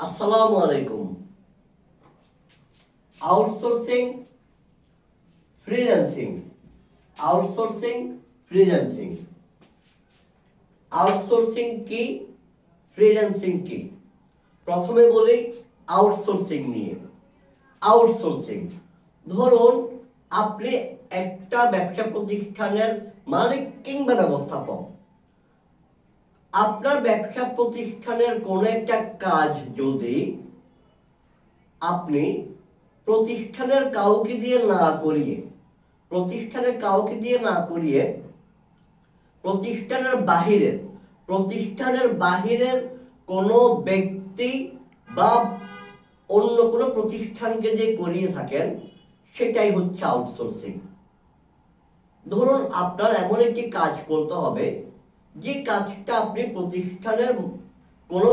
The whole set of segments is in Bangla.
আসসালামু আলাইকুম। Outsourcing, freelancing. Outsourcing, freelancing. Outsourcing কি, ফ্রিল্যান্সিং কি? প্রথমে বলি আউটসোর্সিং নিয়ে। আউটসোর্সিং, ধরুন আপনি একটা ব্যবসা প্রতিষ্ঠানের মালিক কিংবা ব্যবস্থাপক। আপনার ব্যবসা প্রতিষ্ঠানের কোনো একটা কাজ যদি আপনি প্রতিষ্ঠানের কাউকে দিয়ে না করিয়ে প্রতিষ্ঠানের বাহিরের কোনো ব্যক্তি বা অন্য কোনো প্রতিষ্ঠানকে যে করিয়ে থাকেন, সেটাই হচ্ছে আউটসোর্সিং। ধরুন আপনার এমন একটি কাজ করতে হবে যে কাজটা আপনি প্রতিষ্ঠানের কোনো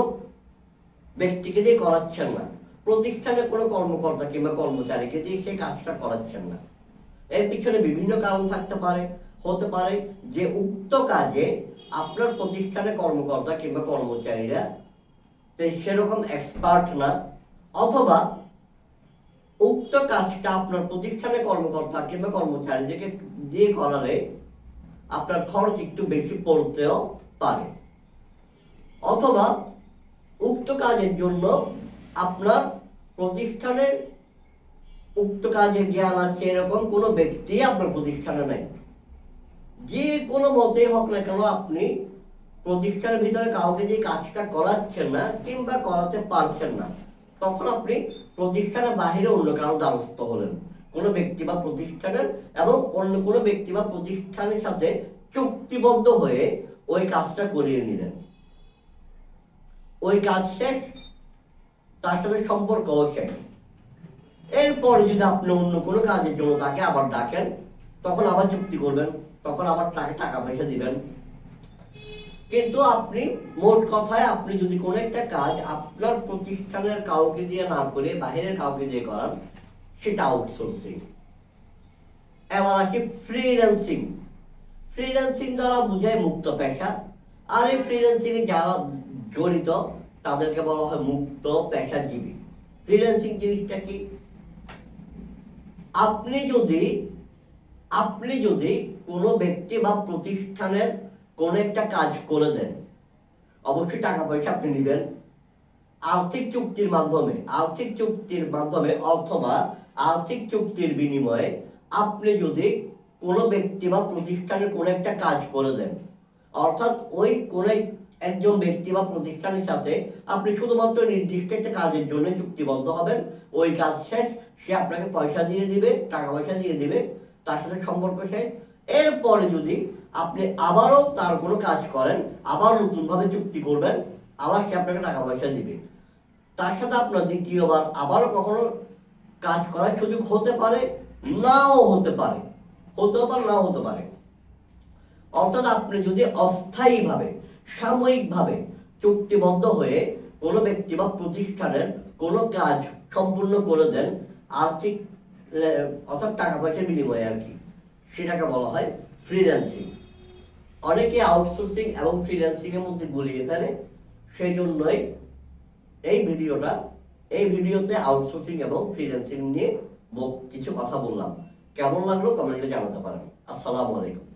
ব্যক্তিকে দিয়ে করাচ্ছেন না, প্রতিষ্ঠানের কোনো কর্মকর্তা কিংবা কর্মচারীকে দিয়ে সেই কাজটা করাচ্ছেন না। এর পিছনে বিভিন্ন কারণ থাকতে পারে। হতে পারে যে উক্ত কাজে আপনার প্রতিষ্ঠানের কর্মকর্তা কিংবা কর্মচারীরা সেরকম এক্সপার্ট না, অথবা উক্ত কাজটা আপনার প্রতিষ্ঠানের কর্মকর্তা কিংবা কর্মচারীদেরকে দিয়ে করালে আপনার খরচ একটু বেশি পড়তেও পারে, অথবা উক্ত কাজের জন্য আপনার প্রতিষ্ঠানের উক্ত কাজে জ্ঞান আছে এরকম কোনো ব্যক্তি আপনার প্রতিষ্ঠানে নেই। যে কোনো মতেই হোক না কেন, আপনি প্রতিষ্ঠানের ভিতরে কাউকে যে কাজটা করাচ্ছেন না কিংবা করাতে পারছেন না, তখন আপনি প্রতিষ্ঠানের বাহিরে অন্য কারো দ্বারস্থ হলেন, কোনো ব্যক্তি বা প্রতিষ্ঠানের, এবং অন্য কোনো ব্যক্তি বা প্রতিষ্ঠানের সাথে চুক্তিবদ্ধ হয়ে ওই কাজটা করিয়ে নিলেন। ওই কাজ শেষ, তার সাথে সম্পর্কও শেষ। এরপরে যদি আপনি অন্য কোনো কাজের জন্য তাকে আবার ডাকেন, তখন আবার চুক্তি করবেন, তখন আবার তাকে টাকা পয়সা দিবেন। কিন্তু আপনি মোট কথায়, আপনি যদি কোনো একটা কাজ আপনার প্রতিষ্ঠানের কাউকে দিয়ে না করে বাহিরের কাউকে দিয়ে করান, সেটা আউটসোর্সিং। এবার আসি ফ্রিল্যান্সিং। ফ্রিল্যান্সিং দ্বারা বোঝায় মুক্ত পেশা, আর এই ফ্রিল্যান্সিং এ যারা জড়িত তাদেরকে বলা হয় মুক্ত পেশাজীবী। ফ্রিল্যান্সিং জিনিসটা কি? আপনি যদি কোনো ব্যক্তি বা প্রতিষ্ঠানের কোন একটা কাজ করে দেন, অবশ্যই টাকা পয়সা আপনি নেবেন আর্থিক চুক্তির মাধ্যমে অথবা আর্থিক চুক্তির বিনিময়ে। আপনি যদি কোনো ব্যক্তি বা প্রতিষ্ঠানের কোন একটা কাজ করে দেন, অর্থাৎ ওই কোন একজন ব্যক্তি বা প্রতিষ্ঠানের সাথে আপনি শুধুমাত্র নির্দিষ্ট একটা কাজের জন্য চুক্তিবদ্ধ হবেন, ওই কাজ শেষ, সে আপনাকে পয়সা দিয়ে দিবে, টাকা পয়সা দিয়ে দিবে, তার সাথে সম্পর্ক শেষ। এরপরে যদি আপনি আবারও তার কোনো কাজ করেন, আবার নতুন ভাবে চুক্তি করবেন, আবার সে আপনাকে টাকা পয়সা দিবে, তার সাথে আপনার দ্বিতীয়বার আবারও কখনো কাজ করার সুযোগ হতে পারে, নাও হতে পারে। অর্থাৎ আপনি যদি অস্থায়ীভাবে, সাময়িকভাবে চুক্তিবদ্ধ হয়ে কোনো ব্যক্তি বা প্রতিষ্ঠানের কোনো কাজ সম্পূর্ণ করে দেন আর্থিক, অর্থাৎ টাকা পয়সার বিনিময়ে আর কি, সেটাকে বলা হয় ফ্রিল্যান্সিং। অনেকে আউটসোর্সিং এবং ফ্রিল্যান্সিং এর মধ্যে গুলিয়ে ফেলে, সেই জন্যই এই ভিডিওতে আউটসোর্সিং এবং ফ্রিল্যান্সিং নিয়ে কিছু কথা বললাম। কেমন লাগলো কমেন্টে জানাতে পারেন। আসসালামু আলাইকুম।